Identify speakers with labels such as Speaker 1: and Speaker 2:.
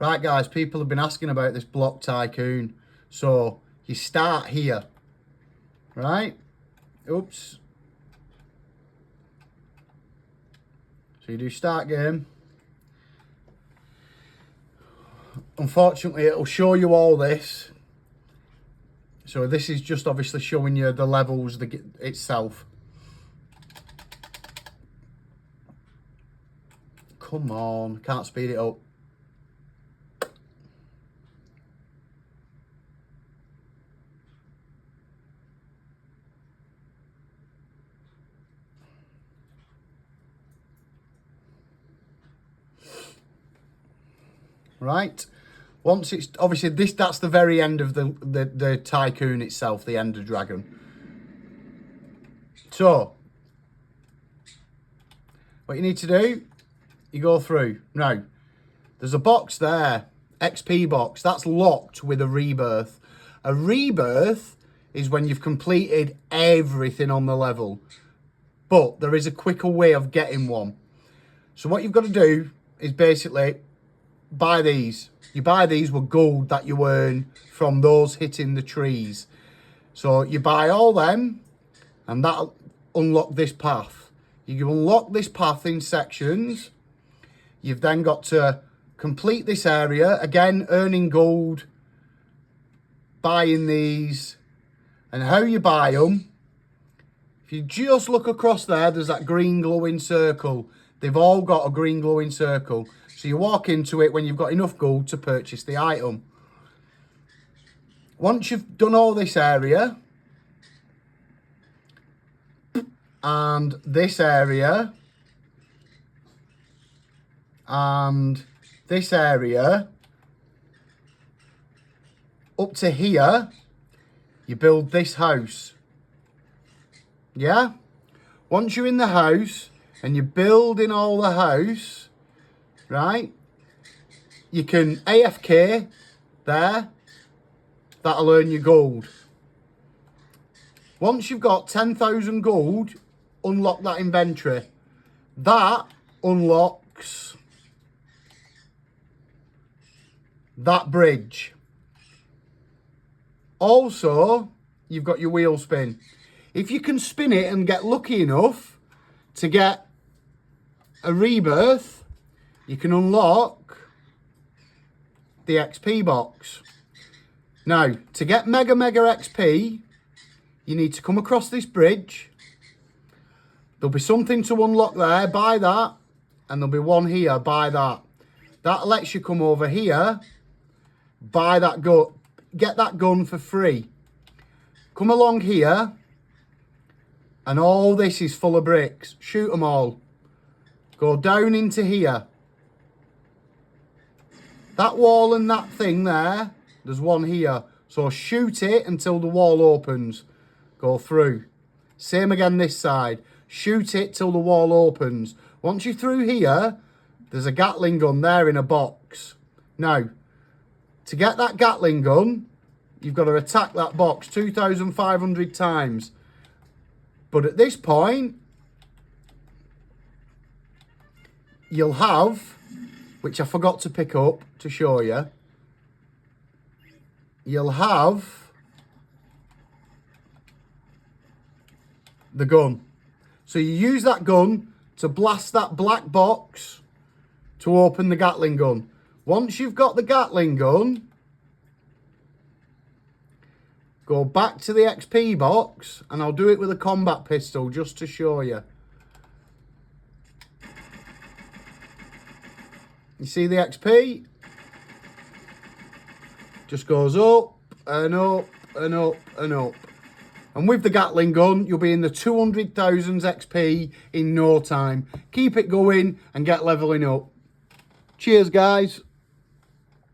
Speaker 1: Right guys, people have been asking about this Block Tycoon. So you start here, right? Oops. So you do start game. Unfortunately, it'll show you all this. So this is just obviously showing you the levels itself. Come on, can't speed it up. Right, once it's obviously that's the very end of the tycoon itself, the Ender Dragon. So what you need to do, you go through. Now there's a box there, XP box, that's locked with a rebirth. A rebirth is when you've completed everything on the level, but there is a quicker way of getting one. So what you've got to do is basically buy these. You buy these with gold that you earn from those hitting the trees. So you buy all them and that'll unlock this path. You unlock this path in sections. You've then got to complete this area, again earning gold, buying these. And how you buy them, if you just look across there, there's that green glowing circle. They've all got a green glowing circle. So you walk into it when you've got enough gold to purchase the item. Once you've done all this area, and this area, and this area, up to here, you build this house. Yeah? Once you're in the house, and you're building all the house, right, you can AFK there. That'll earn you gold. Once you've got 10,000 gold, unlock that inventory. That unlocks that bridge. Also, you've got your wheel spin. If you can spin it and get lucky enough to get a rebirth, you can unlock the XP box. Now, to get mega XP, you need to come across this bridge. There'll be something to unlock there, buy that, and there'll be one here, buy that. That lets you come over here, buy that gun, get that gun for free. Come along here, and all this is full of bricks. Shoot them all. Go down into here. That wall and that thing there, there's one here. So shoot it until the wall opens. Go through. Same again this side. Shoot it till the wall opens. Once you're through here, there's a Gatling gun there in a box. Now, to get that Gatling gun, you've got to attack that box 2,500 times. But at this point, you'll have, which I forgot to pick up to show you, you'll have the gun. So you use that gun to blast that black box to open the Gatling gun. Once you've got the Gatling gun, go back to the XP box, and I'll do it with a combat pistol just to show you. You see the XP? Just goes up and up and up and up. And with the Gatling gun, you'll be in the 200,000 XP in no time. Keep it going and get leveling up. Cheers, guys.